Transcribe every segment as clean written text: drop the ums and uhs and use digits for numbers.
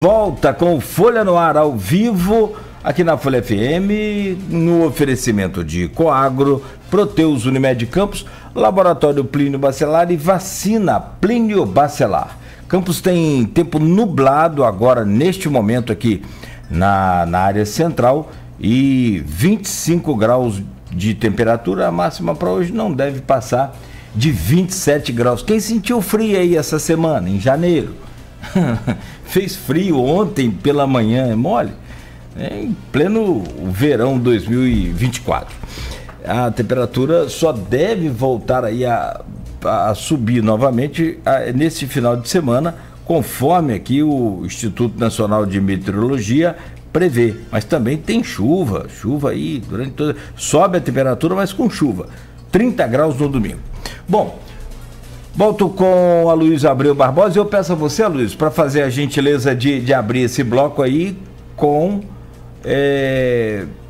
Volta com Folha no Ar ao vivo, aqui na Folha FM, no oferecimento de Coagro, Proteus Unimed Campos, Laboratório Plínio Bacelar e Vacina Plínio Bacelar. Campos tem tempo nublado agora, neste momento aqui na área central, e 25 graus de temperatura. A máxima para hoje não deve passar de 27 graus. Quem sentiu frio aí essa semana, em janeiro? Fez frio ontem pela manhã, é mole? Em pleno verão 2024. A temperatura só deve voltar aí a subir novamente nesse final de semana, conforme aqui o Instituto Nacional de Meteorologia prevê. Mas também tem chuva aí durante toda... Sobe a temperatura, mas com chuva. 30 graus no domingo. Bom, volto com a Luísa Abreu Barbosa e eu peço a você, Luiz, para fazer a gentileza de abrir esse bloco aí com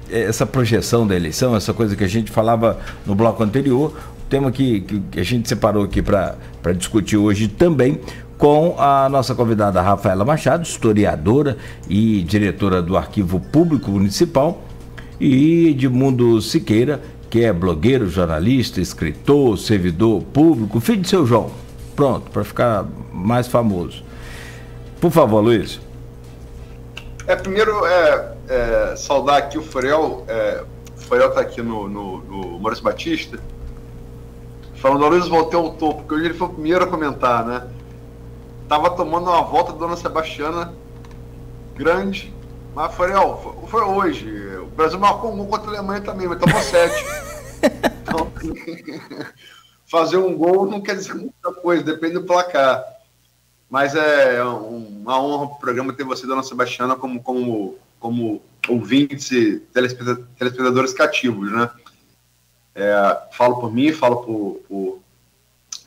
essa projeção da eleição, essa coisa que a gente falava no bloco anterior, tema que a gente separou aqui para discutir hoje também com a nossa convidada Rafaela Machado, historiadora e diretora do Arquivo Público Municipal, e Edmundo Siqueira, que é blogueiro, jornalista, escritor, servidor público, filho de seu João. Pronto, para ficar mais famoso. Por favor, Luiz. Primeiro, saudar aqui o Furel. O Furel está aqui no Maurício Batista, falando: Luiz, voltei ao topo, porque hoje ele foi o primeiro a comentar, né? Tava tomando uma volta da Dona Sebastiana grande, mas Furel, foi hoje. O Brasil marcou um gol contra a Alemanha também, mas tomou 7. Então, fazer um gol não quer dizer muita coisa, depende do placar. Mas é uma honra para o programa ter você, Dona Sebastiana, como ouvintes e telespectadores cativos, né? Falo por mim, falo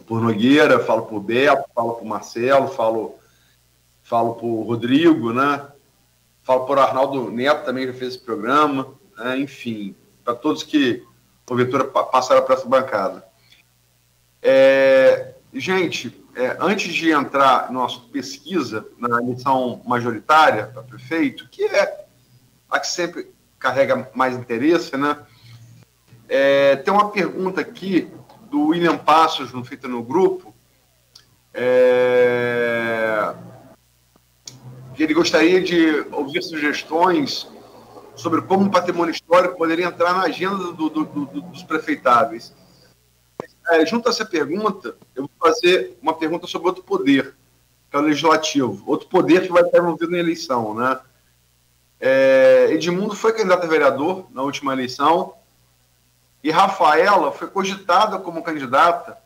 por Nogueira, falo por Beto, falo por Marcelo, falo por Rodrigo, né? Falo por Arnaldo Neto, também já fez esse programa, né? Enfim, para todos que, porventura, passaram por essa bancada. Gente, antes de entrar na nossa pesquisa, na eleição majoritária para prefeito, que é a que sempre carrega mais interesse, né? Tem uma pergunta aqui do William Passos, feita no grupo, que ele gostaria de ouvir sugestões sobre como o patrimônio histórico poderia entrar na agenda dos prefeitáveis. Junto a essa pergunta, eu vou fazer uma pergunta sobre outro poder, que é o legislativo. Outro poder que vai estar envolvido na eleição, né? Edmundo foi candidato a vereador na última eleição e Rafaela foi cogitada como candidata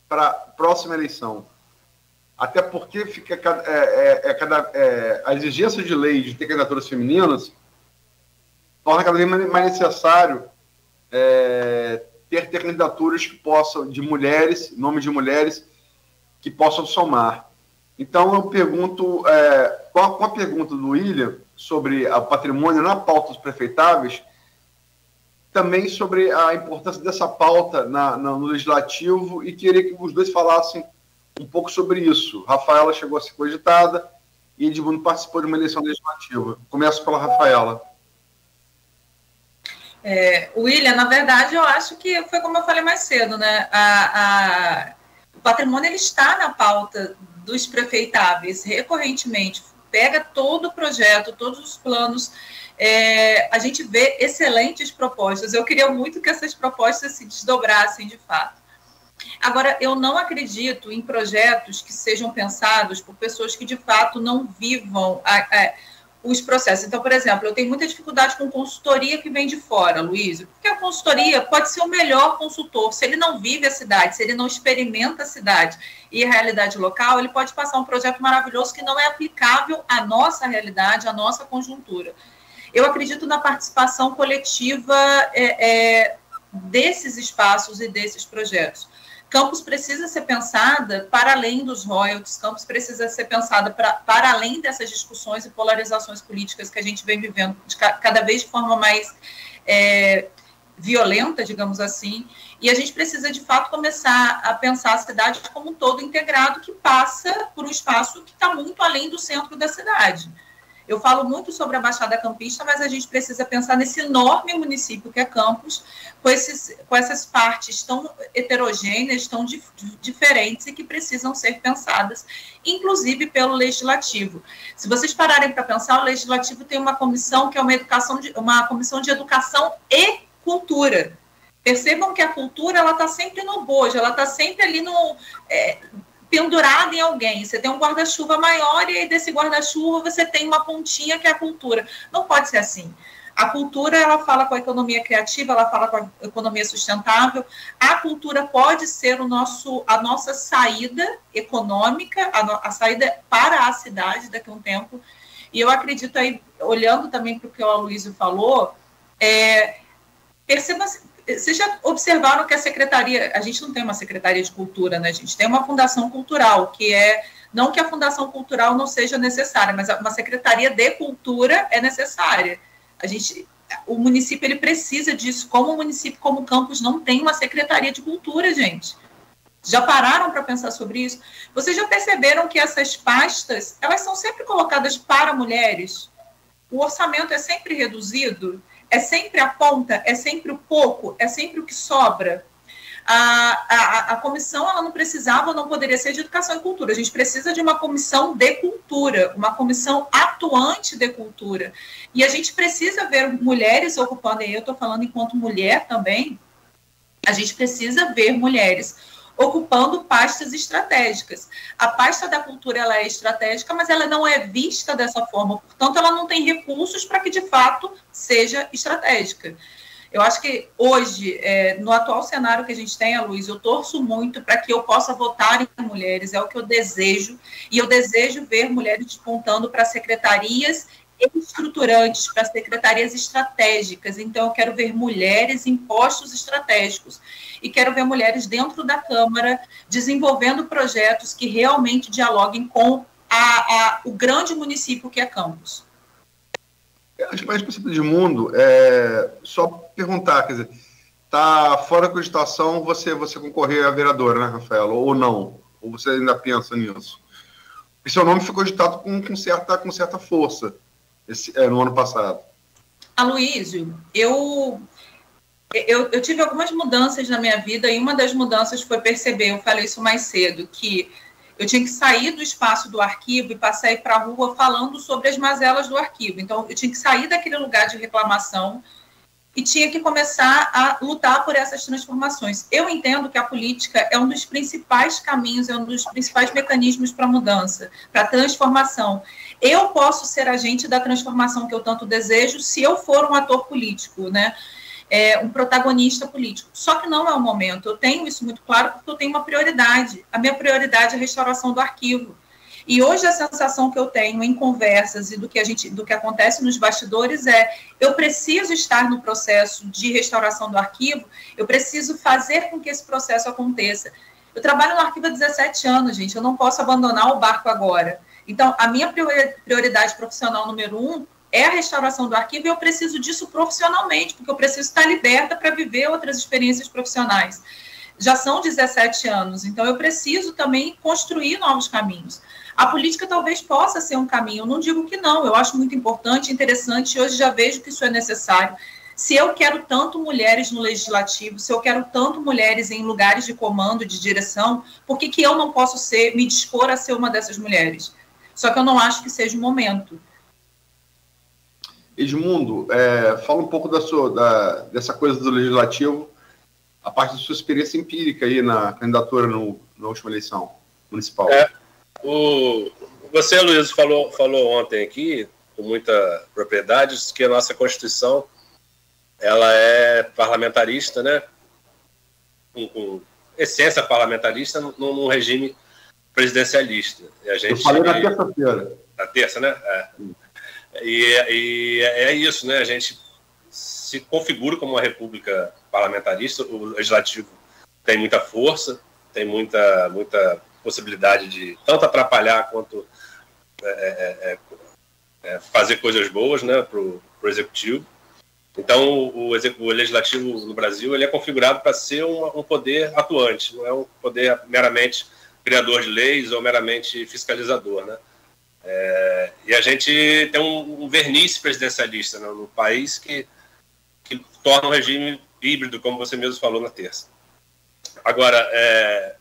para a próxima eleição. Até porque fica a exigência de lei de ter candidaturas femininas torna cada vez mais necessário ter candidaturas que possam, de mulheres, nome de mulheres, que possam somar. Então, eu pergunto, com a pergunta do William sobre o patrimônio na pauta dos prefeitáveis, também sobre a importância dessa pauta no legislativo, e queria que os dois falassem um pouco sobre isso. Rafaela chegou a ser cogitada e Edmundo participou de uma eleição legislativa. Começo pela Rafaela. William, na verdade, eu acho que foi como eu falei mais cedo, né? O patrimônio ele está na pauta dos prefeitáveis recorrentemente. Pega todo o projeto, todos os planos, a gente vê excelentes propostas. Eu queria muito que essas propostas se desdobrassem de fato. Agora, eu não acredito em projetos que sejam pensados por pessoas que, de fato, não vivam os processos. Então, por exemplo, eu tenho muita dificuldade com consultoria que vem de fora, Luiz, porque a consultoria pode ser o melhor consultor. Se ele não vive a cidade, se ele não experimenta a cidade e a realidade local, ele pode passar um projeto maravilhoso que não é aplicável à nossa realidade, à nossa conjuntura. Eu acredito na participação coletiva desses espaços e desses projetos. Campos precisa ser pensada para além dos royalties, Campos precisa ser pensada para além dessas discussões e polarizações políticas que a gente vem vivendo cada vez de forma mais violenta, digamos assim, e a gente precisa, de fato, começar a pensar a cidade como um todo integrado que passa por um espaço que está muito além do centro da cidade. Eu falo muito sobre a Baixada Campista, mas a gente precisa pensar nesse enorme município que é Campos, com essas partes tão heterogêneas, tão diferentes e que precisam ser pensadas, inclusive pelo Legislativo. Se vocês pararem para pensar, o Legislativo tem uma comissão que é uma comissão de educação e cultura. Percebam que a cultura ela está sempre no bojo, ela está sempre ali pendurada em alguém. Você tem um guarda-chuva maior e aí desse guarda-chuva você tem uma pontinha que é a cultura. Não pode ser assim. A cultura, ela fala com a economia criativa, ela fala com a economia sustentável. A cultura pode ser a nossa saída econômica, a saída para a cidade daqui a um tempo. E eu acredito aí, olhando também para o que o Aloysio falou, perceba. Vocês já observaram que a secretaria, a gente não tem uma secretaria de cultura, né? A gente tem uma fundação cultural, não que a fundação cultural não seja necessária, mas uma secretaria de cultura é necessária. O município ele precisa disso, como o município, como Campos, não tem uma secretaria de cultura, gente. Já pararam para pensar sobre isso? Vocês já perceberam que essas pastas, elas são sempre colocadas para mulheres? O orçamento é sempre reduzido? É sempre a ponta, é sempre o pouco, é sempre o que sobra. A comissão ela não precisava, não poderia ser de educação e cultura. A gente precisa de uma comissão de cultura, uma comissão atuante de cultura. E a gente precisa ver mulheres ocupando, e eu estou falando enquanto mulher também, a gente precisa ver mulheres ocupando pastas estratégicas. A pasta da cultura ela é estratégica, mas ela não é vista dessa forma, portanto, ela não tem recursos para que, de fato, seja estratégica. Eu acho que hoje, no atual cenário que a gente tem, Aloysio, eu torço muito para que eu possa votar em mulheres, é o que eu desejo, e eu desejo ver mulheres despontando para secretarias estruturantes, para secretarias estratégicas. Então, eu quero ver mulheres em postos estratégicos e quero ver mulheres dentro da Câmara desenvolvendo projetos que realmente dialoguem com o grande município que é Campos. Acho que mais princípio de mundo, só perguntar, quer dizer, está fora da cogitação você concorrer a vereadora, né, Rafaela, ou não? Ou você ainda pensa nisso? Porque seu nome ficou cogitado com certa força no ano passado. Aloysio, eu tive algumas mudanças na minha vida e uma das mudanças foi perceber, eu falei isso mais cedo, que eu tinha que sair do espaço do arquivo e passar a ir para a rua falando sobre as mazelas do arquivo. Então, eu tinha que sair daquele lugar de reclamação e tinha que começar a lutar por essas transformações. Eu entendo que a política é um dos principais caminhos, é um dos principais mecanismos para a mudança, para a transformação. Eu posso ser agente da transformação que eu tanto desejo se eu for um ator político, né? Um protagonista político. Do que não é o momento. Eu tenho isso muito claro porque eu tenho uma prioridade. A minha prioridade é a restauração do arquivo. E hoje a sensação que eu tenho em conversas e do que acontece nos bastidores eu preciso estar no processo de restauração do arquivo, eu preciso fazer com que esse processo aconteça. Eu trabalho no arquivo há 17 anos, gente, eu não posso abandonar o barco agora. Então, a minha prioridade profissional número 1 é a restauração do arquivo e eu preciso disso profissionalmente, porque eu preciso estar liberta para viver outras experiências profissionais. Já são 17 anos, então eu preciso também construir novos caminhos. A política talvez possa ser um caminho, eu não digo que não, eu acho muito importante, interessante, e hoje já vejo que isso é necessário. Se eu quero tanto mulheres no legislativo, se eu quero tanto mulheres em lugares de comando, de direção, por que eu não posso me dispor a ser uma dessas mulheres? Só que eu não acho que seja o momento. Edmundo, fala um pouco dessa coisa do legislativo, a parte da sua experiência empírica aí na candidatura na última eleição municipal. Você, Luiz, falou ontem aqui, com muita propriedade, que a nossa Constituição ela é parlamentarista, né? Com essência parlamentarista num regime presidencialista. E a gente, eu falei na terça-feira. Na terça, né? E é isso, né? A gente se configura como uma república parlamentarista, o legislativo tem muita força, tem muita possibilidade de tanto atrapalhar quanto fazer coisas boas, né, para o executivo. Então, o legislativo no Brasil ele é configurado para ser um poder atuante, não é um poder meramente criador de leis ou meramente fiscalizador, né? E a gente tem um verniz presidencialista, né, no país que torna o regime híbrido, como você mesmo falou na terça. Agora,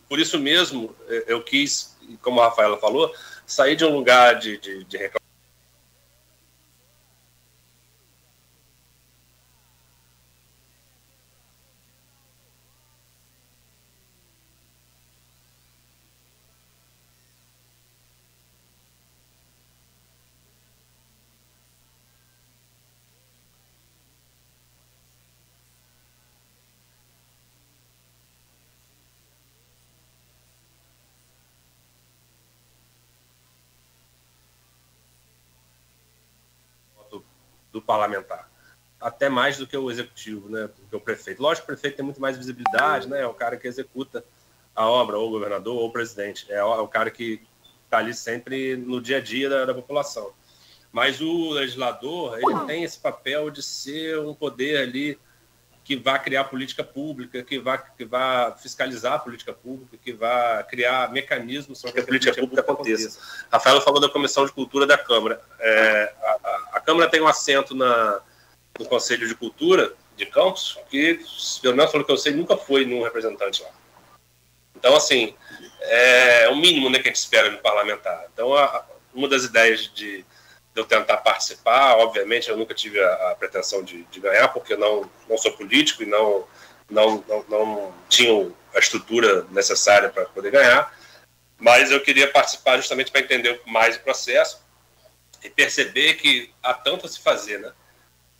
por isso mesmo, eu quis, como a Rafaela falou, sair de um lugar de reclamação do parlamentar, até mais do que o executivo, né, do que o prefeito. Lógico que o prefeito tem muito mais visibilidade, né, é o cara que executa a obra, ou o governador, ou o presidente, é o cara que está ali sempre no dia a dia da população. Mas o legislador, ele tem esse papel de ser um poder ali que vai criar política pública, que vai fiscalizar a política pública, que vai criar mecanismos para que a política pública aconteça. Rafael falou da Comissão de Cultura da Câmara. A Câmara tem um assento no Conselho de Cultura de Campos, que, pelo menos pelo que eu sei, nunca foi nenhum representante lá. Então, assim, é o mínimo, né, que a gente espera no parlamentar. Então, uma das ideias de eu tentar participar, obviamente, eu nunca tive a pretensão de ganhar, porque eu não sou político e não tinha a estrutura necessária para poder ganhar, mas eu queria participar justamente para entender mais o processo e perceber que há tanto a se fazer, né?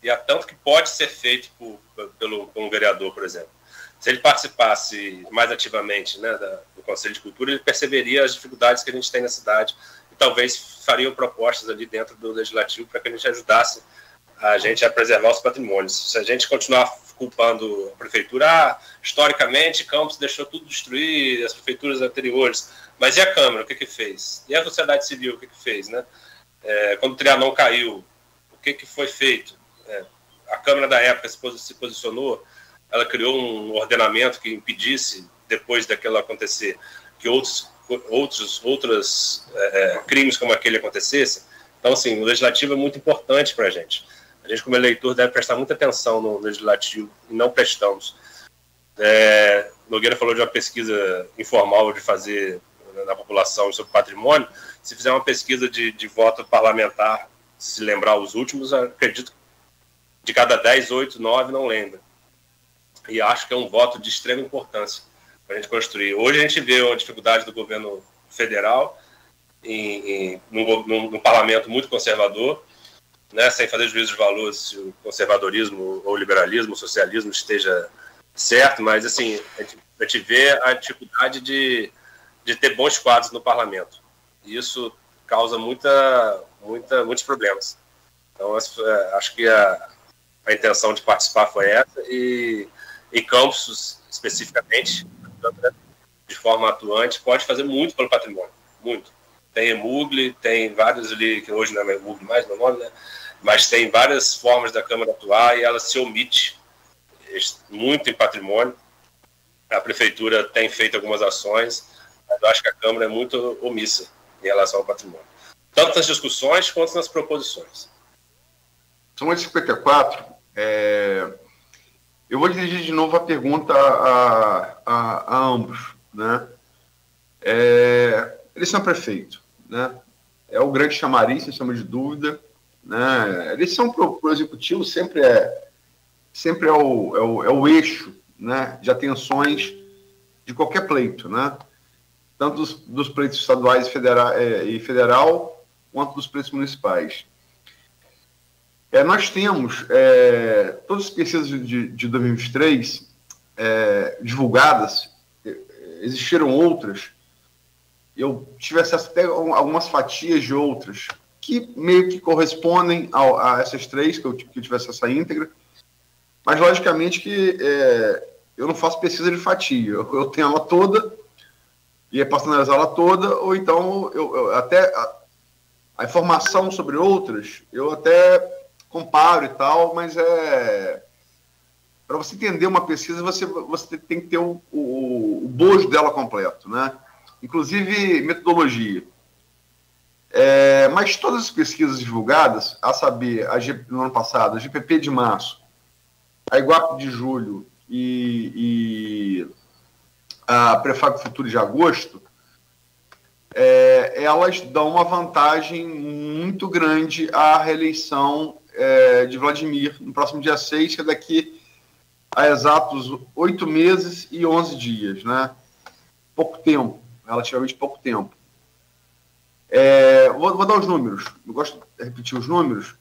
E há tanto que pode ser feito por um vereador, por exemplo. Se ele participasse mais ativamente, né, do Conselho de Cultura, ele perceberia as dificuldades que a gente tem na cidade e talvez fariam propostas ali dentro do Legislativo para que a gente ajudasse a gente a preservar os patrimônios. Se a gente continuar culpando a Prefeitura, historicamente, Campos deixou tudo destruir, as prefeituras anteriores, mas e a Câmara, o que fez? E a sociedade civil, o que fez, né? Quando o Trianon caiu, o que foi feito? A Câmara da época se posicionou, ela criou um ordenamento que impedisse, depois daquilo acontecer, que outros crimes como aquele acontecessem. Então, assim, o legislativo é muito importante para a gente. A gente, como eleitor, deve prestar muita atenção no legislativo e não prestamos. Nogueira falou de uma pesquisa informal de fazer na população sobre patrimônio. Se fizer uma pesquisa de voto parlamentar, se lembrar os últimos, acredito que de cada 10, 8, 9 não lembra. E acho que é um voto de extrema importância para a gente construir. Hoje a gente vê a dificuldade do governo federal num parlamento muito conservador, né, sem fazer juízo de valor se o conservadorismo ou o liberalismo, o socialismo esteja certo, mas assim, a gente vê a dificuldade de ter bons quadros no parlamento. E isso causa muitos problemas. Então, acho que a intenção de participar foi essa, e Campos, especificamente, de forma atuante, pode fazer muito pelo patrimônio, muito. Tem EMUGLE, tem vários ali, que hoje não é EMUGLE mais, meu nome, né? Mas tem várias formas da Câmara atuar e ela se omite muito em patrimônio. A Prefeitura tem feito algumas ações, mas eu acho que a Câmara é muito omissa em relação ao patrimônio. Tanto nas discussões quanto nas proposições. São 8h54. Eu vou dirigir de novo a pergunta a ambos, né? Eleição prefeito, né? É o grande chamariz, sem sombra de dúvida, né? Eleição para o executivo sempre é o eixo, né, de atenções de qualquer pleito, né? Tanto dos pleitos estaduais e federal, quanto dos pleitos municipais. Nós temos todas as pesquisas de 2023 divulgadas, existiram outras, eu tive acesso até a algumas fatias de outras, que meio que correspondem a essas três, que eu tive acesso à íntegra, mas logicamente que eu não faço pesquisa de fatia, eu tenho ela toda, e eu posso analisar ela toda, ou então eu até a informação sobre outras, eu até comparo e tal, mas para você entender uma pesquisa, você tem que ter o bojo dela completo, né? Inclusive metodologia. Mas todas as pesquisas divulgadas, a saber, no ano passado, a GPP de março, a Iguape de julho e a Prefab Futuro de agosto, elas dão uma vantagem muito grande à reeleição de Vladimir no próximo dia 6, que é daqui a exatos 8 meses e 11 dias, né? Pouco tempo, relativamente pouco tempo. Vou dar os números, eu gosto de repetir os números.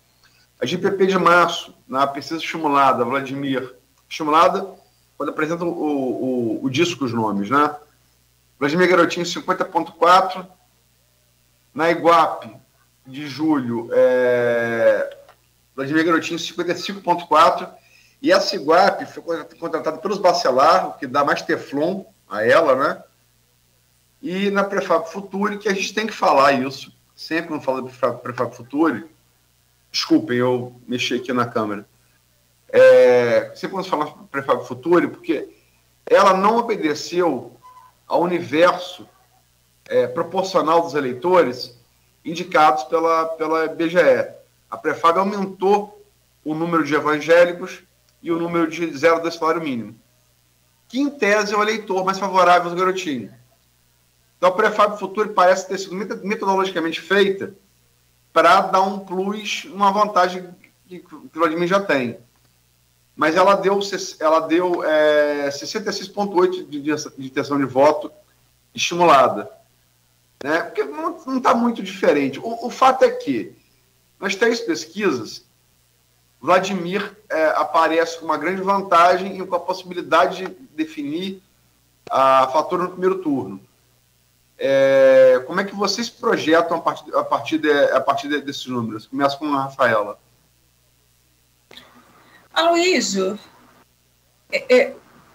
A GPP de março, na pesquisa estimulada, Vladimir, estimulada, quando apresenta o disco, os nomes, né? Vladimir Garotinho, 50,4. Na Iguape, de julho, Vladimir Garotinho, 55,4. E essa Iguape foi contratada pelos Bacelar, o que dá mais teflon a ela, né? E na Prefab Futuri, que a gente tem que falar isso, sempre não fala de Prefab Futuri, desculpem, eu mexi aqui na câmera, sempre quando se fala de Prefab Futuri, porque ela não obedeceu ao universo proporcional dos eleitores indicados pela IBGE. A Prefab aumentou o número de evangélicos e o número de 0 do salário mínimo, que em tese é o eleitor mais favorável aos garotinhos. Então, a Prefab Futuro parece ter sido metodologicamente feita para dar um plus, uma vantagem que o Vladimir já tem. Mas ela deu 66,8% de intenção de voto estimulada. Né? Porque não está muito diferente. O fato é que, nas 3 pesquisas, Vladimir aparece com uma grande vantagem e com a possibilidade de definir a fatura no primeiro turno. Como é que vocês projetam a partir desses números? Começo com a Rafaela. Aloysio,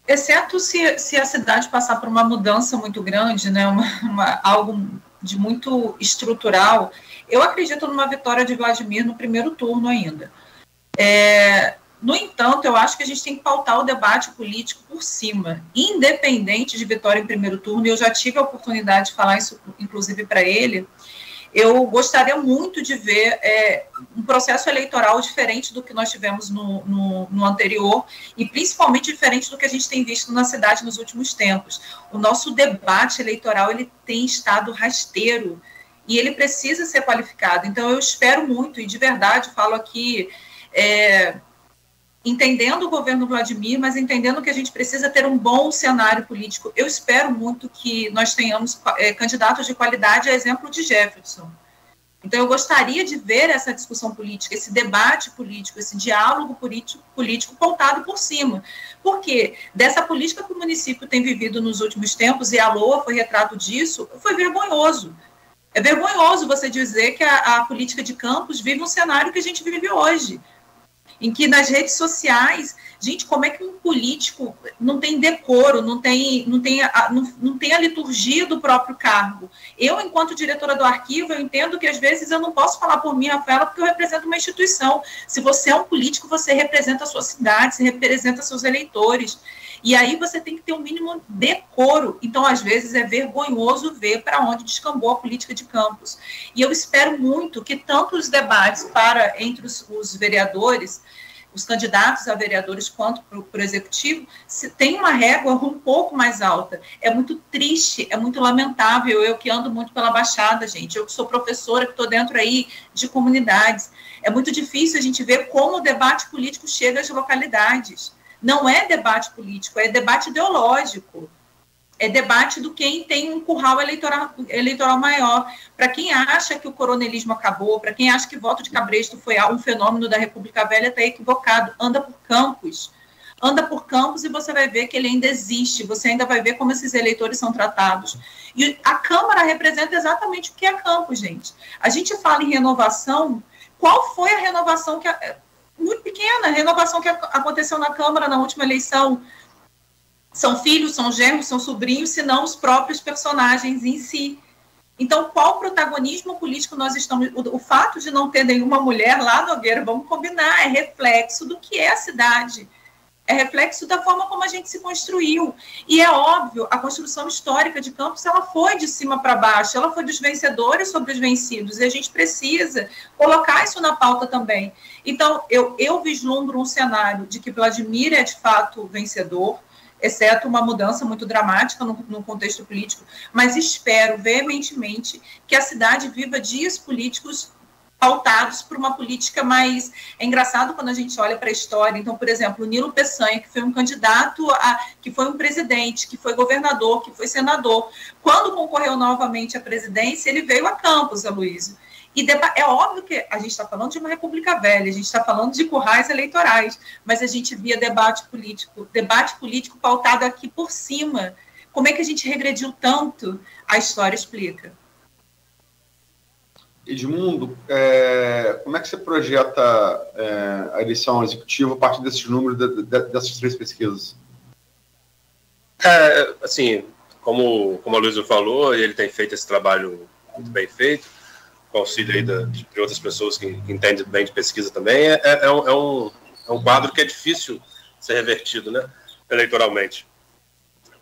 exceto se a cidade passar por uma mudança muito grande, né, algo de muito estrutural, eu acredito numa vitória de Vladimir no primeiro turno ainda. No entanto, eu acho que a gente tem que pautar o debate político por cima, independente de vitória em primeiro turno, e eu já tive a oportunidade de falar isso, inclusive, para ele. Eu gostaria muito de ver um processo eleitoral diferente do que nós tivemos no anterior, e principalmente diferente do que a gente tem visto na cidade nos últimos tempos. O nosso debate eleitoral ele tem estado rasteiro, e ele precisa ser qualificado. Então, eu espero muito, e de verdade falo aqui... entendendo o governo Vladimir, mas entendendo que a gente precisa ter um bom cenário político. Eu espero muito que nós tenhamos candidatos de qualidade, a exemplo de Jefferson. Então, eu gostaria de ver essa discussão política, esse debate político, esse diálogo político pautado por cima. Porque dessa política que o município tem vivido nos últimos tempos, e a LOA foi retrato disso, foi vergonhoso. É vergonhoso você dizer que a política de Campos vive um cenário que a gente vive hoje, em que nas redes sociais, gente, como é que um político não tem decoro, não tem a liturgia do próprio cargo? Eu, enquanto diretora do arquivo, eu entendo que às vezes eu não posso falar por mim, Rafaela, porque eu represento uma instituição. Se você é um político, você representa a sua cidade, você representa seus eleitores. E aí você tem que ter um mínimo decoro. Então, às vezes, é vergonhoso ver para onde descambou a política de Campos. E eu espero muito que tanto os debates entre os vereadores, os candidatos a vereadores, quanto para o executivo, tenham uma régua um pouco mais alta. É muito triste, é muito lamentável. Eu que ando muito pela Baixada, gente, eu que sou professora, que estou dentro aí de comunidades, é muito difícil a gente ver como o debate político chega às localidades. Não é debate político, é debate ideológico. É debate do quem tem um curral eleitoral maior. Para quem acha que o coronelismo acabou, para quem acha que voto de cabresto foi um fenômeno da República Velha, está equivocado. Anda por Campos e você vai ver que ele ainda existe, você ainda vai ver como esses eleitores são tratados. E a Câmara representa exatamente o que é Campos, gente. A gente fala em renovação, qual foi a renovação muito pequena, a renovação que aconteceu na Câmara na última eleição? São filhos, são genros, são sobrinhos, se não os próprios personagens em si. Então, qual protagonismo político nós estamos... O fato de não ter nenhuma mulher lá, Nogueira, vamos combinar, é reflexo do que é a cidade. é reflexo da forma como a gente se construiu. E é óbvio, a construção histórica de Campos, ela foi de cima para baixo, ela foi dos vencedores sobre os vencidos, e a gente precisa colocar isso na pauta também. Então, eu vislumbro um cenário de que Vladimir é, de fato, vencedor, exceto uma mudança muito dramática no contexto político, mas espero veementemente que a cidade viva dias políticos pautados por uma política mais... É engraçado quando a gente olha para a história. Então, por exemplo, o Nilo Peçanha, que foi um candidato, que foi um presidente, que foi governador, que foi senador. Quando concorreu novamente à presidência, ele veio a Campos, Aloysio. E é óbvio que a gente está falando de uma república velha, a gente está falando de currais eleitorais, mas a gente via debate político pautado aqui por cima. Como é que a gente regrediu tanto? A história explica. Edmundo, como é que você projeta a eleição executiva a partir desses números dessas 3 pesquisas? Assim, como a Luísa falou, ele tem feito esse trabalho muito bem feito, com auxílio aí de outras pessoas que entendem bem de pesquisa também. É um quadro que é difícil ser revertido, né, eleitoralmente.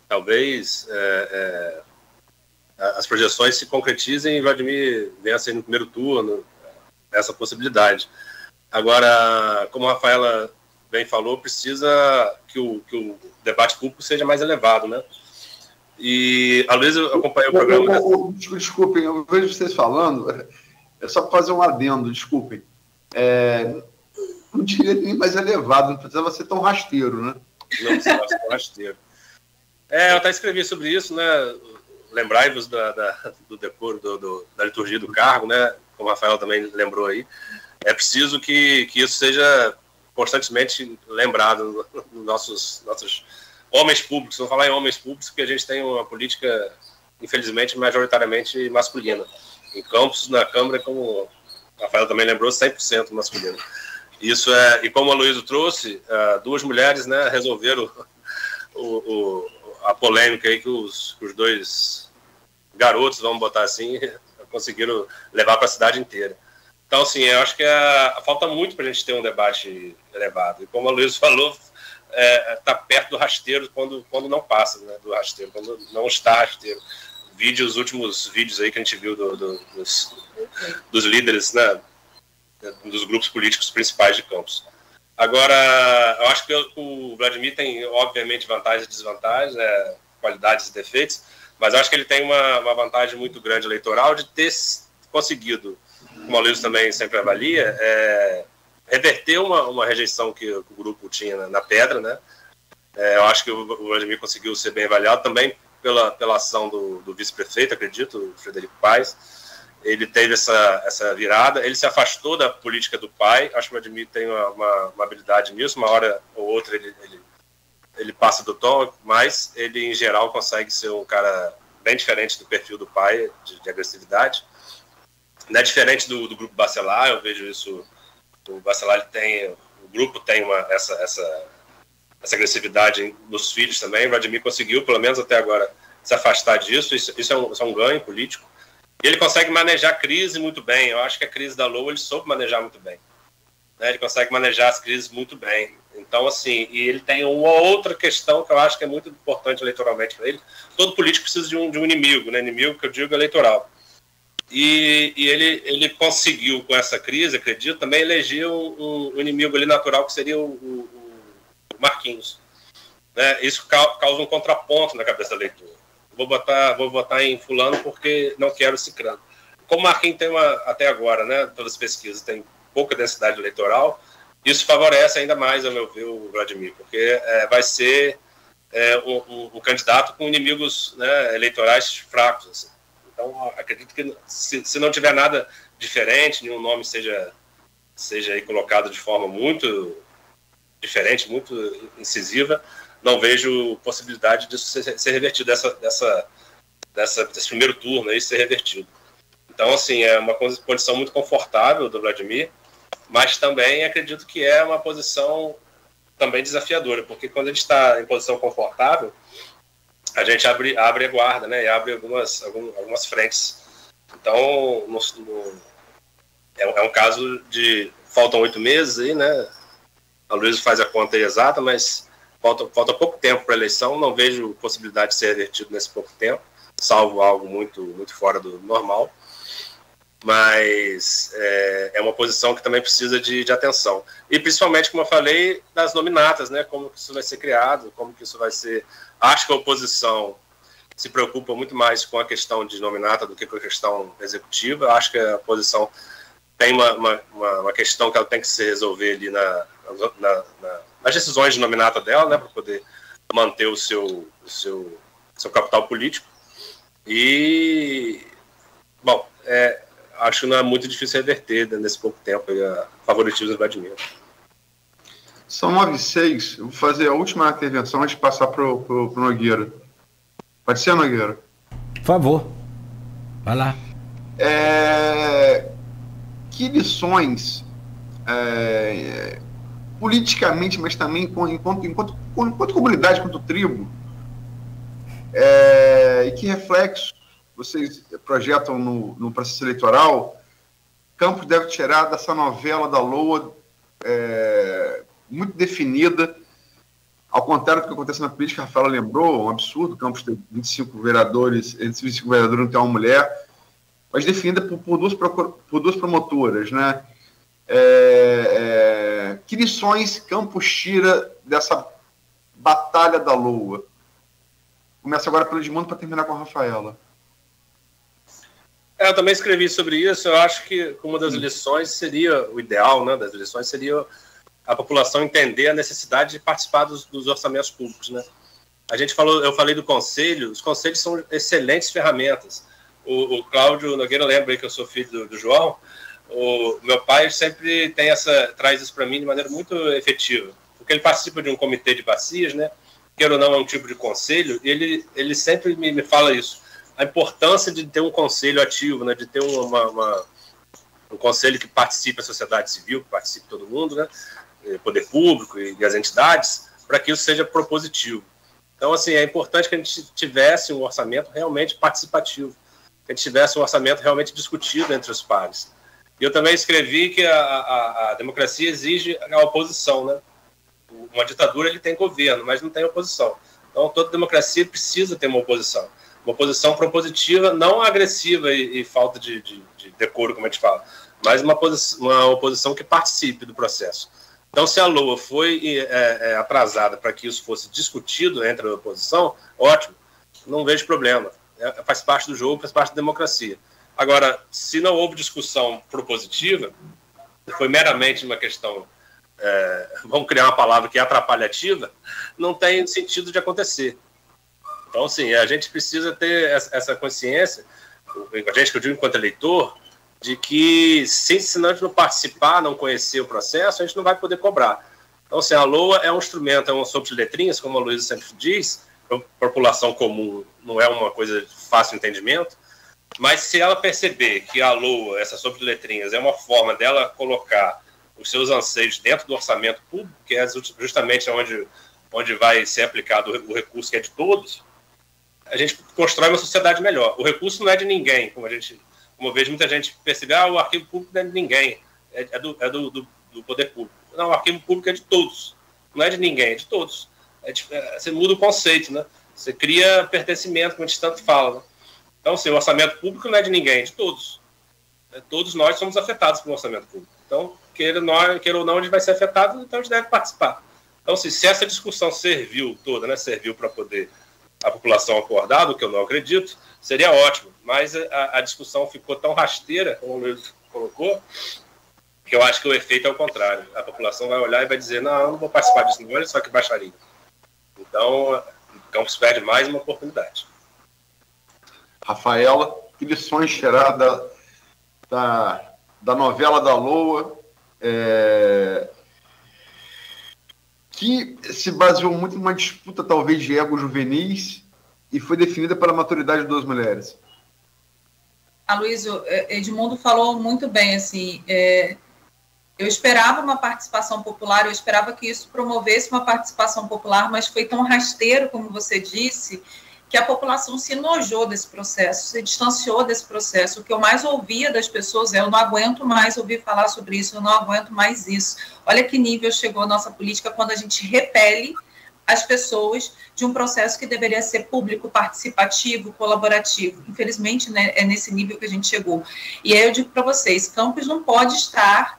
Talvez as projeções se concretizem e Vladimir venha a ser no primeiro turno, essa possibilidade. Agora, como a Rafaela bem falou, precisa que o debate público seja mais elevado, né? E a Luísa acompanhou o programa... Desculpem, eu vejo vocês falando, é só para fazer um adendo, desculpem. Não diria nem mais elevado, não precisava ser tão rasteiro, né? Não precisava ser tão rasteiro. Eu até escrevi sobre isso, né? Lembrai-vos do decoro, da liturgia do cargo, né? Como o Rafael também lembrou aí. É preciso que isso seja constantemente lembrado nos nossos homens públicos. Vou falar em homens públicos, porque a gente tem uma política, infelizmente, majoritariamente masculina. Em Campos, na Câmara, como o Rafael também lembrou, 100% masculino. Isso e como a Luísa trouxe, 2 mulheres, né, resolveram a polêmica aí que os 2 garotos, vamos botar assim, conseguiram levar para a cidade inteira. Então, assim, eu acho que falta muito para a gente ter um debate elevado. E como a Luísa falou, está perto do rasteiro quando não passa, né, do rasteiro, quando não está rasteiro. Os últimos vídeos aí que a gente viu dos líderes, né, dos grupos políticos principais de Campos. Agora, eu acho que o Vladimir tem, obviamente, vantagens e desvantagens, né, qualidades e defeitos, mas eu acho que ele tem uma vantagem muito grande eleitoral de ter conseguido, como a Luísa também sempre avalia, reverter uma rejeição que o grupo tinha na pedra, né? Eu acho que o Vladimir conseguiu ser bem avaliado também pela ação do vice-prefeito, acredito, o Frederico Paes. Ele teve essa virada, ele se afastou da política do pai. Acho que o Vladimir tem uma habilidade nisso, uma hora ou outra ele passa do tom, mas ele, em geral, consegue ser um cara bem diferente do perfil do pai, de agressividade. Não é diferente do grupo Bacelar, eu vejo isso. O Bacelar, o grupo tem essa agressividade nos filhos também. O Vladimir conseguiu, pelo menos até agora, se afastar disso. Isso é um ganho político. E ele consegue manejar a crise muito bem. Eu acho que a crise da Lua ele soube manejar muito bem. Né? Ele consegue manejar as crises muito bem. Então, assim, e ele tem uma outra questão que eu acho que é muito importante eleitoralmente para ele. Todo político precisa de um inimigo, né? Inimigo que eu digo eleitoral. E ele conseguiu, com essa crise, acredito, também eleger um inimigo ali natural, que seria o Marquinhos. Né? Isso causa um contraponto na cabeça do eleitor. Vou votar em fulano porque não quero ciclano. Como o Marquinhos tem até agora, né, todas as pesquisas, tem pouca densidade eleitoral, isso favorece ainda mais, ao meu ver, o Vladimir, porque vai ser um candidato com inimigos, né, eleitorais fracos. Assim. Então, acredito que se não tiver nada diferente, nenhum nome seja aí colocado de forma muito diferente, muito incisiva, não vejo possibilidade disso ser revertido, desse primeiro turno aí ser revertido. Então, assim, é uma condição muito confortável do Vladimir, mas também acredito que é uma posição também desafiadora, porque quando a gente está em posição confortável, a gente abre a guarda, né, e abre algumas frentes. Então, é um caso de... Faltam 8 meses aí, né? A Luísa faz a conta aí exata, mas falta pouco tempo para a eleição, não vejo possibilidade de ser revertido nesse pouco tempo, salvo algo muito fora do normal. Mas é uma posição que também precisa de atenção. E principalmente, como eu falei, das nominatas, né? Como que isso vai ser criado, como que isso vai ser... Acho que a oposição se preocupa muito mais com a questão de nominata do que com a questão executiva. Acho que a oposição tem uma questão que ela tem que se resolver ali nas decisões de nominata dela, né? Para poder manter o seu capital político. E, bom, acho que não é muito difícil reverter nesse pouco tempo a favoritismo do Vladimir. São 9h06. Eu vou fazer a última intervenção antes de passar para o Nogueira. Pode ser, Nogueira? Por favor. Vai lá. Que lições, politicamente, mas também enquanto comunidade, enquanto tribo, e que reflexos vocês projetam no processo eleitoral, Campos deve tirar dessa novela da LOA muito definida, ao contrário do que acontece na política. A Rafaela lembrou, um absurdo, Campos ter 25 vereadores, entre 25 vereadores não tem uma mulher, mas definida por duas promotoras, né? Que lições Campos tira dessa batalha da LOA? Começa agora pelo Edmundo para terminar com a Rafaela. Eu também escrevi sobre isso. Eu acho que uma das lições seria, o ideal, né, das lições seria a população entender a necessidade de participar dos orçamentos públicos, né? Eu falei do conselho. Os conselhos são excelentes ferramentas. O Cláudio Nogueira lembra aí que eu sou filho do João. O meu pai sempre traz isso para mim de maneira muito efetiva, porque ele participa de um comitê de bacias, né? Queira ou não, é um tipo de conselho, e ele sempre me fala isso. A importância de ter um conselho ativo, né, de ter um conselho que participe a sociedade civil, que participe todo mundo, né, poder público e as entidades, para que isso seja propositivo. Então, assim, é importante que a gente tivesse um orçamento realmente participativo, que a gente tivesse um orçamento realmente discutido entre os pares. E eu também escrevi que a democracia exige a oposição, né? Uma ditadura ele tem governo, mas não tem oposição. Então, toda democracia precisa ter uma oposição propositiva, não agressiva e falta de decoro, como a gente fala, mas uma oposição que participe do processo. Então, se a LOA foi atrasada para que isso fosse discutido entre a oposição, ótimo, não vejo problema. Faz parte do jogo, faz parte da democracia. Agora, se não houve discussão propositiva, foi meramente uma questão, vamos criar uma palavra que é atrapalhativa, não tem sentido de acontecer. Então, sim, a gente precisa ter essa consciência, a gente que eu digo enquanto eleitor, de que se a gente não participar, não conhecer o processo, a gente não vai poder cobrar. Então, assim, a LOA é um instrumento, é uma sopa de letrinhas, como a Luísa sempre diz, para a população comum não é uma coisa de fácil entendimento, mas se ela perceber que a LOA, essa sopa de letrinhas, é uma forma dela colocar os seus anseios dentro do orçamento público, que é justamente onde vai ser aplicado o recurso que é de todos, a gente constrói uma sociedade melhor. O recurso não é de ninguém, como eu vejo muita gente perceber, o arquivo público não é de ninguém, é do poder público. Não, o arquivo público é de todos, não é de ninguém, é de todos. Você muda o conceito, né? Você cria pertencimento, como a gente tanto fala, né? Então, assim, o orçamento público não é de ninguém, é de todos. Todos nós somos afetados pelo orçamento público. Então, queira ou não, a gente vai ser afetado, então a gente deve participar. Então, assim, se essa discussão serviu toda, né, serviu para poder a população acordar, o que eu não acredito, seria ótimo. Mas a discussão ficou tão rasteira, como o Luiz colocou, que eu acho que o efeito é o contrário. A população vai olhar e vai dizer, não, eu não vou participar disso, não, olha só que baixaria. Então, Campos perde mais uma oportunidade. Rafaela, que lições tirar da novela da LOA, que se baseou muito numa disputa, talvez, de ego juvenis e foi definida pela maturidade de duas mulheres. Aloysio, Edmundo falou muito bem, assim, eu esperava uma participação popular, eu esperava que isso promovesse uma participação popular, mas foi tão rasteiro, como você disse, que a população se enojou desse processo, se distanciou desse processo. O que eu mais ouvia das pessoas é, eu não aguento mais ouvir falar sobre isso, eu não aguento mais isso. Olha que nível chegou a nossa política quando a gente repele as pessoas de um processo que deveria ser público, participativo, colaborativo. Infelizmente, né, é nesse nível que a gente chegou. E aí eu digo para vocês, Campos não pode estar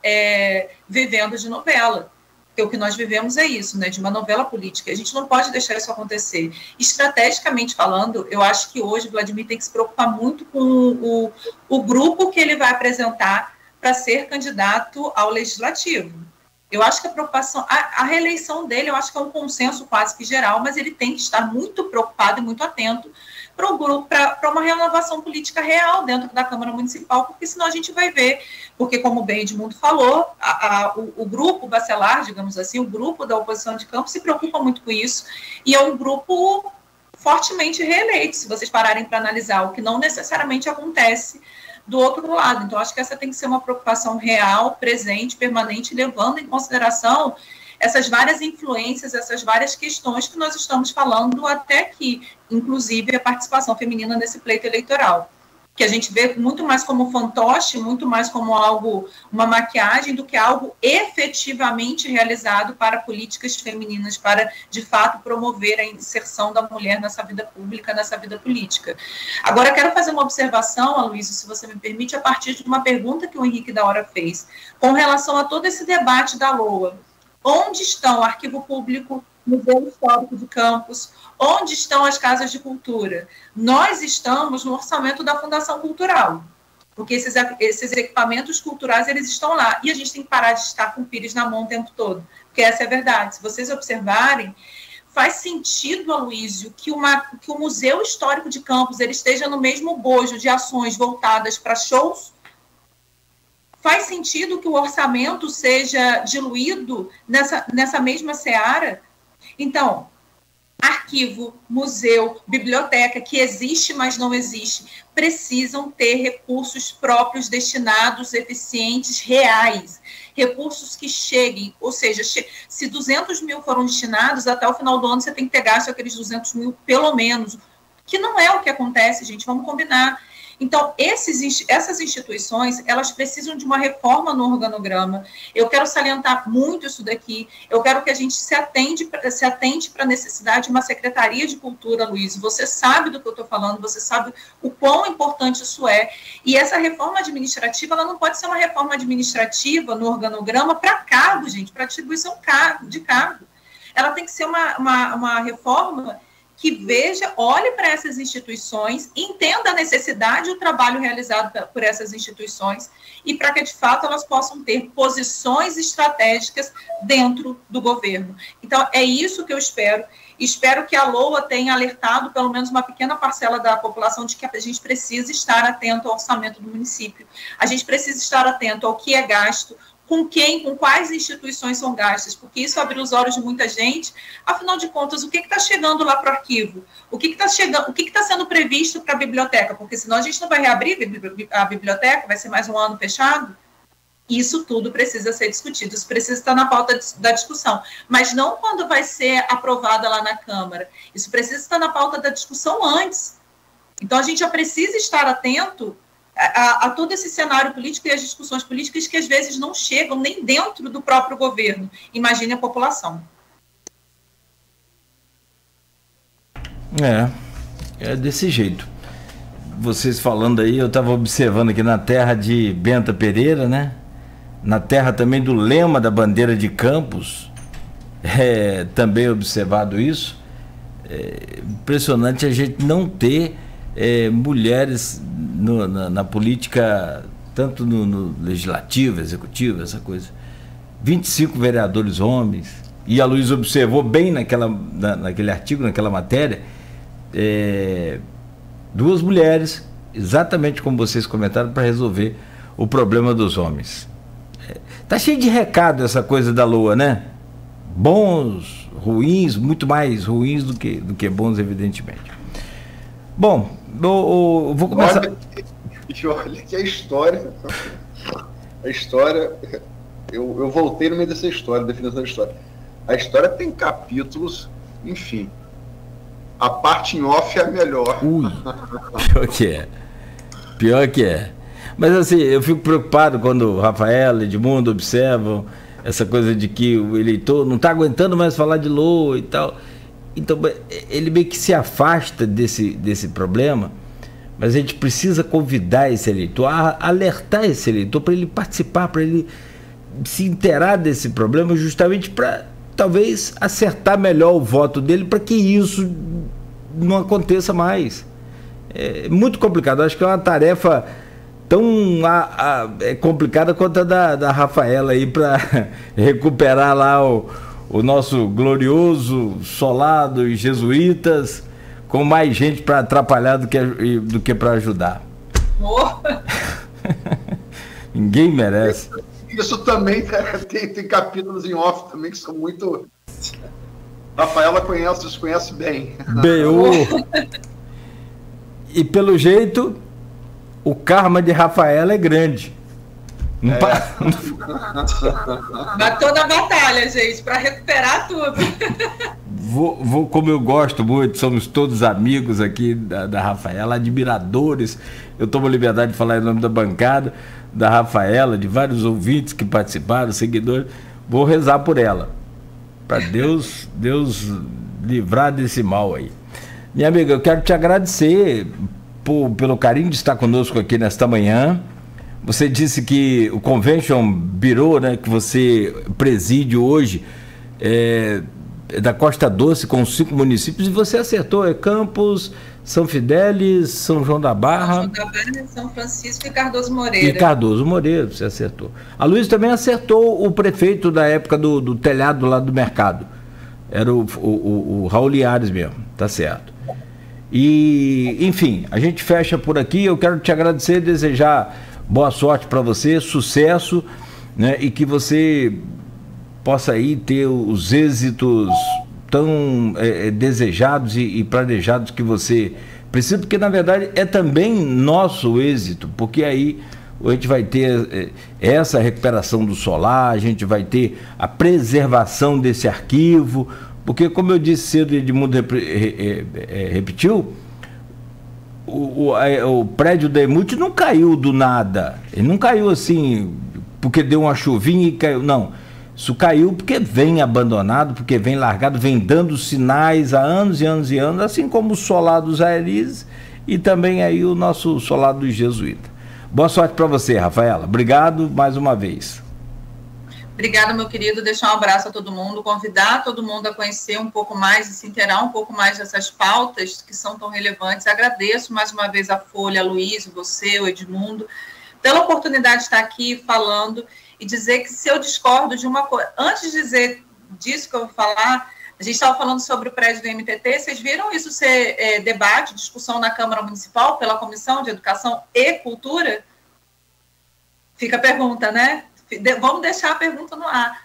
vivendo de novela, porque o que nós vivemos é isso, né, de uma novela política. A gente não pode deixar isso acontecer. Estrategicamente falando, eu acho que hoje o Vladimir tem que se preocupar muito com o grupo que ele vai apresentar para ser candidato ao legislativo. Eu acho que a preocupação, a reeleição dele, eu acho que é um consenso quase que geral, mas ele tem que estar muito preocupado e muito atento para o grupo, para uma renovação política real dentro da Câmara Municipal, porque senão a gente vai ver, porque como bem Edmundo falou, o grupo bacelar, digamos assim, o grupo da oposição de Campos se preocupa muito com isso, e é um grupo fortemente reeleito, se vocês pararem para analisar, o que não necessariamente acontece do outro lado. Então, acho que essa tem que ser uma preocupação real, presente, permanente, levando em consideração essas várias influências, essas várias questões que nós estamos falando até aqui, inclusive a participação feminina nesse pleito eleitoral, que a gente vê muito mais como fantoche, muito mais como algo, uma maquiagem, do que algo efetivamente realizado para políticas femininas, para, de fato, promover a inserção da mulher nessa vida pública, nessa vida política. Agora, quero fazer uma observação, Aloysio, se você me permite, a partir de uma pergunta que o Henrique da Hora fez, com relação a todo esse debate da LOA. Onde estão o Arquivo Público, Museu Histórico de Campos? Onde estão as casas de cultura? Nós estamos no orçamento da Fundação Cultural, porque esses equipamentos culturais, eles estão lá, e a gente tem que parar de estar com o pires na mão o tempo todo, porque essa é a verdade. Se vocês observarem, faz sentido, Aloysio, que o Museu Histórico de Campos ele esteja no mesmo bojo de ações voltadas para shows? Faz sentido que o orçamento seja diluído nessa mesma seara? Então, arquivo, museu, biblioteca, que existe, mas não existe, precisam ter recursos próprios destinados, eficientes, reais. Recursos que cheguem, ou seja, se 200 mil foram destinados, até o final do ano você tem que ter gasto aqueles 200 mil, pelo menos, que não é o que acontece, gente, vamos combinar. Então, essas instituições, elas precisam de uma reforma no organograma. Eu quero salientar muito isso daqui. Eu quero que a gente se atente para a necessidade de uma Secretaria de Cultura, Luiz. Você sabe do que eu estou falando, você sabe o quão importante isso é. E essa reforma administrativa, ela não pode ser uma reforma administrativa no organograma para cargo, gente, para atribuição de cargo. Ela tem que ser uma reforma que veja, olhe para essas instituições, entenda a necessidade e o trabalho realizado por essas instituições e para que, de fato, elas possam ter posições estratégicas dentro do governo. Então, é isso que eu espero. Espero que a LOA tenha alertado pelo menos uma pequena parcela da população de que a gente precisa estar atento ao orçamento do município. A gente precisa estar atento ao que é gasto, com quem, com quais instituições são gastas, porque isso abre os olhos de muita gente. Afinal de contas, o que está chegando lá para o arquivo? O que está chegando? O que está sendo previsto para a biblioteca? Porque senão a gente não vai reabrir a biblioteca, vai ser mais um ano fechado. Isso tudo precisa ser discutido, isso precisa estar na pauta da discussão, mas não quando vai ser aprovada lá na Câmara. Isso precisa estar na pauta da discussão antes. Então, a gente já precisa estar atento a todo esse cenário político e as discussões políticas que às vezes não chegam nem dentro do próprio governo. Imagine a população. É desse jeito. Vocês falando aí, eu estava observando aqui na terra de Benta Pereira, né? Na terra também do lema da bandeira de Campos, também observado isso. É impressionante a gente não ter mulheres na política, tanto no legislativo, executivo, essa coisa. 25 vereadores homens, e a Luísa observou bem naquele artigo, naquela matéria, 2 mulheres, exatamente como vocês comentaram, para resolver o problema dos homens. Tá cheio de recado essa coisa da LOA, né? Bons, ruins, muito mais ruins do que bons, evidentemente. Bom, eu vou começar. Olha que a história, eu voltei no meio dessa história, definição da história. A história tem capítulos, enfim. A parte em off é a melhor. Ui, pior que é. Mas assim, eu fico preocupado quando o Rafael e Edmundo observam essa coisa de que o eleitor não está aguentando mais falar de LOA e tal. Então, ele meio que se afasta desse problema, mas a gente precisa convidar esse eleitor, alertar esse eleitor para ele participar, para ele se inteirar desse problema, justamente para talvez acertar melhor o voto dele, para que isso não aconteça mais. É muito complicado, acho que é uma tarefa tão complicada quanto a da Rafaela aí, para recuperar lá o nosso glorioso solar dos jesuítas, com mais gente para atrapalhar do que para ajudar. Ninguém merece. Isso também tem capítulos em off também que são muito... Rafaela conhece bem. E pelo jeito, o karma de Rafaela é grande. Matou na batalha, gente, para recuperar tudo. Como eu gosto muito, somos todos amigos aqui da Rafaela, admiradores. Eu tomo liberdade de falar em nome da bancada, da Rafaela, de vários ouvintes que participaram, seguidores. Vou rezar por ela, para Deus livrar desse mal aí. Minha amiga, eu quero te agradecer pelo carinho de estar conosco aqui nesta manhã. Você disse que o Convention Bureau, né, que você preside hoje, é da Costa Doce, com 5 municípios, e você acertou, é Campos, São Fidélis, São João da Barra... São Francisco e Cardoso Moreira. E Cardoso Moreira, você acertou. A Luiz também acertou o prefeito da época do telhado lá do mercado. Era o Raul Liares mesmo, tá certo. E, enfim, a gente fecha por aqui. Eu quero te agradecer, desejar boa sorte para você, sucesso, né? E que você possa aí ter os êxitos tão desejados e planejados que você precisa, porque na verdade é também nosso êxito, porque aí a gente vai ter essa recuperação do solar, a gente vai ter a preservação desse arquivo, porque, como eu disse cedo, Edmundo repetiu, o prédio da EMUT não caiu do nada, ele não caiu assim porque deu uma chuvinha e caiu, não. Isso caiu porque vem abandonado, porque vem largado, vem dando sinais há anos e anos e anos, assim como o solar dos Aeris e também aí o nosso solar dos jesuítas. Boa sorte para você, Rafaela. Obrigado mais uma vez. Obrigada, meu querido. Deixar um abraço a todo mundo, convidar todo mundo a conhecer um pouco mais e se inteirar um pouco mais dessas pautas que são tão relevantes. Agradeço mais uma vez a Folha, a Luiz, você, o Edmundo, pela oportunidade de estar aqui falando e dizer que, se eu discordo de uma coisa, antes de dizer disso que eu vou falar, a gente estava falando sobre o prédio do MTT, vocês viram isso ser debate, discussão na Câmara Municipal pela Comissão de Educação e Cultura? Fica a pergunta, né? Vamos deixar a pergunta no ar.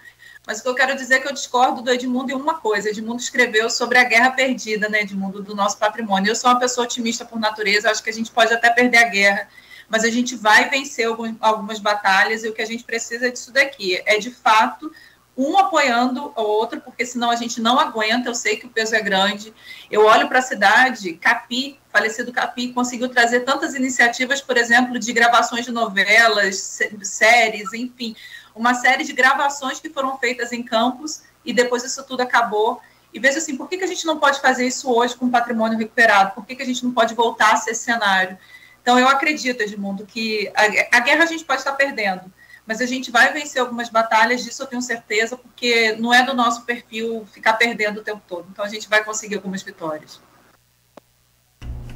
Mas o que eu quero dizer é que eu discordo do Edmundo em uma coisa. Edmundo escreveu sobre a guerra perdida, né, Edmundo, do nosso patrimônio. Eu sou uma pessoa otimista por natureza, acho que a gente pode até perder a guerra, mas a gente vai vencer algumas batalhas, e o que a gente precisa disso daqui é, de fato, um apoiando o outro, porque senão a gente não aguenta. Eu sei que o peso é grande. Eu olho para a cidade, Capi, falecido Capi, conseguiu trazer tantas iniciativas, por exemplo, de gravações de novelas, séries, enfim, uma série de gravações que foram feitas em campos, e depois isso tudo acabou. E veja assim, por que a gente não pode fazer isso hoje com o patrimônio recuperado? Por que a gente não pode voltar a ser cenário? Então, eu acredito, Edmundo, que a guerra a gente pode estar perdendo, mas a gente vai vencer algumas batalhas, disso eu tenho certeza, porque não é do nosso perfil ficar perdendo o tempo todo. Então, a gente vai conseguir algumas vitórias.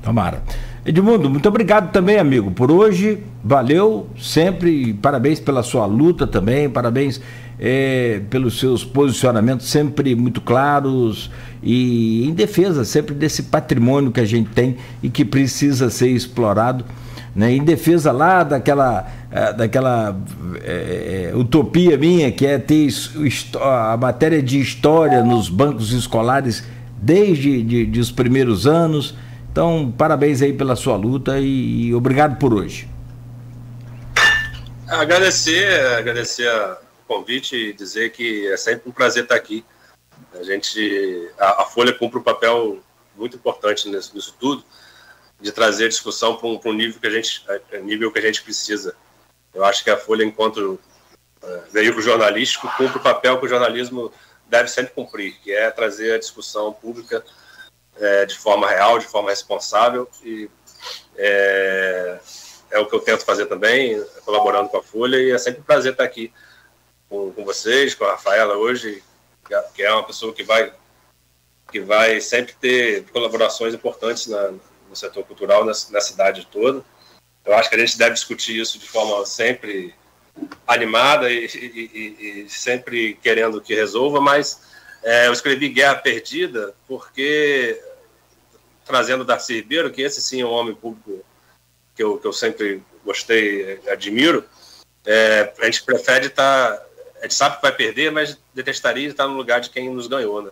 Tomara. Edmundo, muito obrigado também, amigo, por hoje. Valeu sempre, parabéns pela sua luta também, parabéns pelos seus posicionamentos sempre muito claros e em defesa sempre desse patrimônio que a gente tem e que precisa ser explorado, né? Em defesa lá daquela utopia minha, que é ter a matéria de história nos bancos escolares desde os primeiros anos. Então, parabéns aí pela sua luta e obrigado por hoje. Agradecer o convite e dizer que é sempre um prazer estar aqui. A Folha cumpre um papel muito importante nisso tudo, de trazer a discussão para um nível que a gente precisa. Eu acho que a Folha, enquanto veículo jornalístico, cumpre o papel que o jornalismo deve sempre cumprir, que é trazer a discussão pública de forma real, de forma responsável, e é o que eu tento fazer também, colaborando com a Folha, e é sempre um prazer estar aqui com vocês, com a Rafaela hoje, que é uma pessoa que vai sempre ter colaborações importantes no setor cultural, na cidade toda. Eu acho que a gente deve discutir isso de forma sempre animada e sempre querendo que resolva, mas eu escrevi Guerra Perdida porque, trazendo Darcy Ribeiro, que esse sim é um homem público que eu sempre gostei, admiro, a gente prefere estar... A gente sabe que vai perder, mas detestaria estar no lugar de quem nos ganhou, né?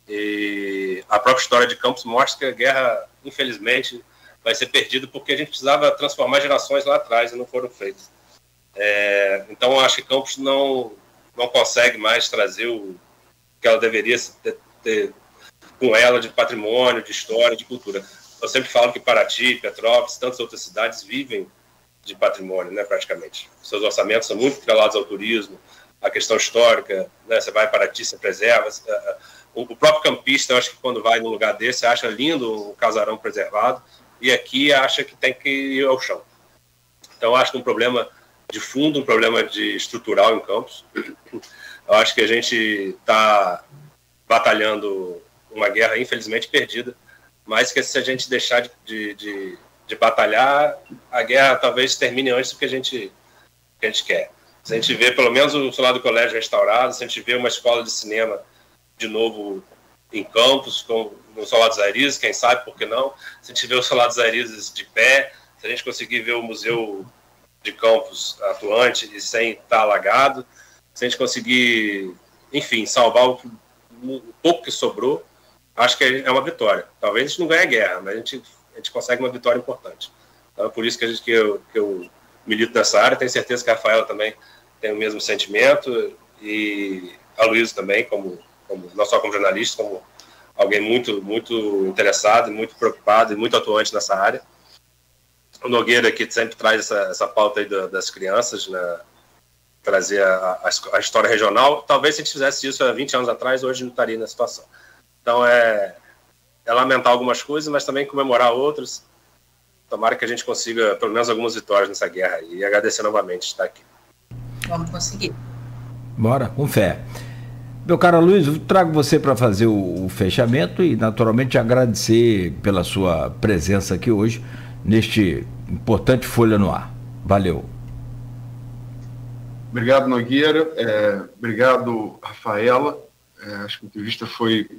E a própria história de Campos mostra que a guerra, infelizmente, vai ser perdida porque a gente precisava transformar gerações lá atrás e não foram feitas. Então, eu acho que Campos não consegue mais trazer o que ela deveria ter com ela de patrimônio, de história, de cultura. Eu sempre falo que Paraty, Petrópolis, tantas outras cidades vivem de patrimônio, né, praticamente. Seus orçamentos são muito atrelados ao turismo, à questão histórica, né, você vai para Paraty, você preserva. O próprio campista, eu acho que quando vai num lugar desse, acha lindo um casarão preservado, e aqui acha que tem que ir ao chão. Então, eu acho que um problema de fundo, um problema estrutural em Campos. Eu acho que a gente está batalhando uma guerra, infelizmente, perdida, mas que se a gente deixar de batalhar, a guerra talvez termine antes do que a gente quer. Se a gente vê, pelo menos, o Solar do Colégio restaurado, se a gente vê uma escola de cinema de novo em Campos, no Solar dos Arizes, quem sabe, por que não? Se a gente vê o Solar dos Arizes de pé, se a gente conseguir ver o Museu de Campos atuante e sem estar alagado, se a gente conseguir, enfim, salvar o pouco que sobrou, acho que é uma vitória. Talvez a gente não ganhe a guerra, mas a gente consegue uma vitória importante. Então é por isso que eu milito nessa área. Tenho certeza que a Rafaela também tem o mesmo sentimento, e a Luísa também, não só como jornalista, como alguém muito, muito interessado, muito preocupado e muito atuante nessa área. O Nogueira, que sempre traz essa pauta aí das crianças, né, trazer a história regional. Talvez se a gente fizesse isso há 20 anos atrás, hoje não estaria na situação. Então é lamentar algumas coisas, mas também comemorar outras. Tomara que a gente consiga pelo menos algumas vitórias nessa guerra, e agradecer novamente estar aqui. Vamos conseguir. Bora, com fé. Meu caro Luiz, eu trago você para fazer o fechamento e, naturalmente, agradecer pela sua presença aqui hoje, neste importante Folha no Ar. Valeu. Obrigado, Nogueira. Obrigado, Rafaela. Acho que a entrevista foi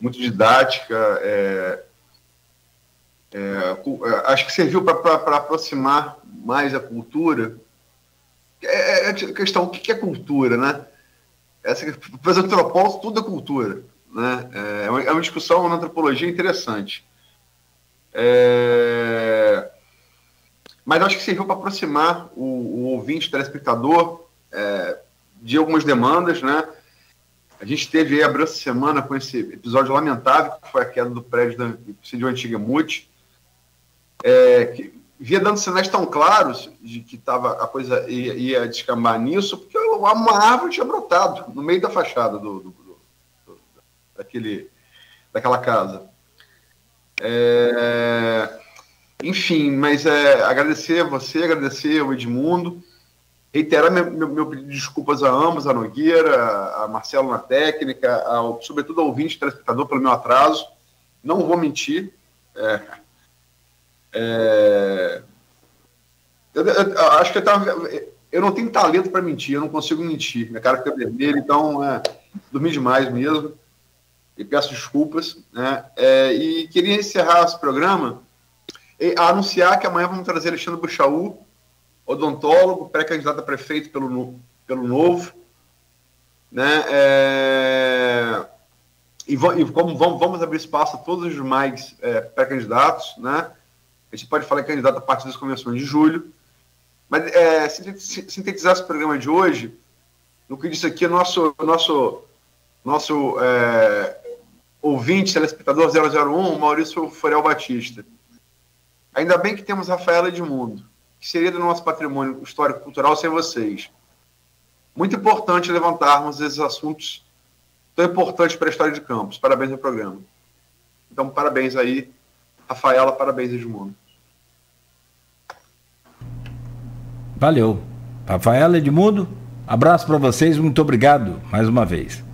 muito didática. Acho que serviu para aproximar mais a cultura. A questão, o que é cultura, né? Para os antropólogos, tudo é cultura, né? É uma discussão na antropologia interessante. Mas acho que serviu para aproximar o ouvinte, o telespectador, de algumas demandas, né? A gente teve aí a essa semana com esse episódio lamentável, que foi a queda do prédio da Cídio Antiga Mute, que via dando sinais tão claros de que a coisa ia descambar nisso, porque uma árvore tinha brotado no meio da fachada daquela casa. Enfim, mas agradecer a você, agradecer ao Edmundo, reiterar meu pedido de desculpas a ambos, a Nogueira, a Marcelo na técnica, sobretudo ao ouvinte, telespectador, pelo meu atraso. Não vou mentir. Eu acho que eu não tenho talento para mentir, eu não consigo mentir. Minha cara fica vermelha, então dormi demais mesmo. E peço desculpas. Né? E queria encerrar esse programa anunciar que amanhã vamos trazer Alexandre Buchaú, odontólogo, pré-candidato a prefeito pelo Novo. Né? E vamos abrir espaço a todos os demais pré-candidatos. Né? A gente pode falar em candidato a partir das convenções de julho. Mas sintetizar esse programa de hoje, no que disse aqui, nosso ouvinte, telespectador 001, Maurício Forel Batista. Ainda bem que temos Rafaela Edmundo, que seria do nosso patrimônio histórico-cultural sem vocês. muito importante levantarmos esses assuntos tão importantes para a história de Campos. Parabéns ao programa. Então, parabéns aí, Rafaela, parabéns, Edmundo. Valeu. Rafaela, Edmundo, abraço para vocês, muito obrigado mais uma vez.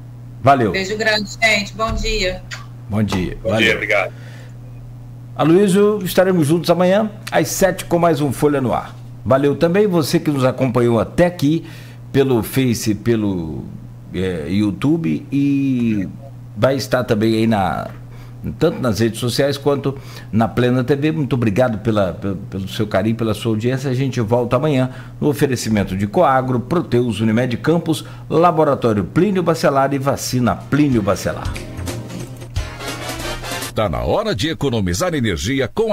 Valeu. Beijo grande, gente. Bom dia. Bom dia. Bom dia, obrigado. Aloysio, estaremos juntos amanhã às 7 com mais um Folha no Ar. Valeu também você que nos acompanhou até aqui pelo Face, pelo YouTube, e vai estar também aí tanto nas redes sociais quanto na Plena TV. Muito obrigado pelo seu carinho, pela sua audiência. A gente volta amanhã no oferecimento de Coagro, Proteus, Unimed Campos, Laboratório Plínio Bacelar e Vacina Plínio Bacelar. Está na hora de economizar energia com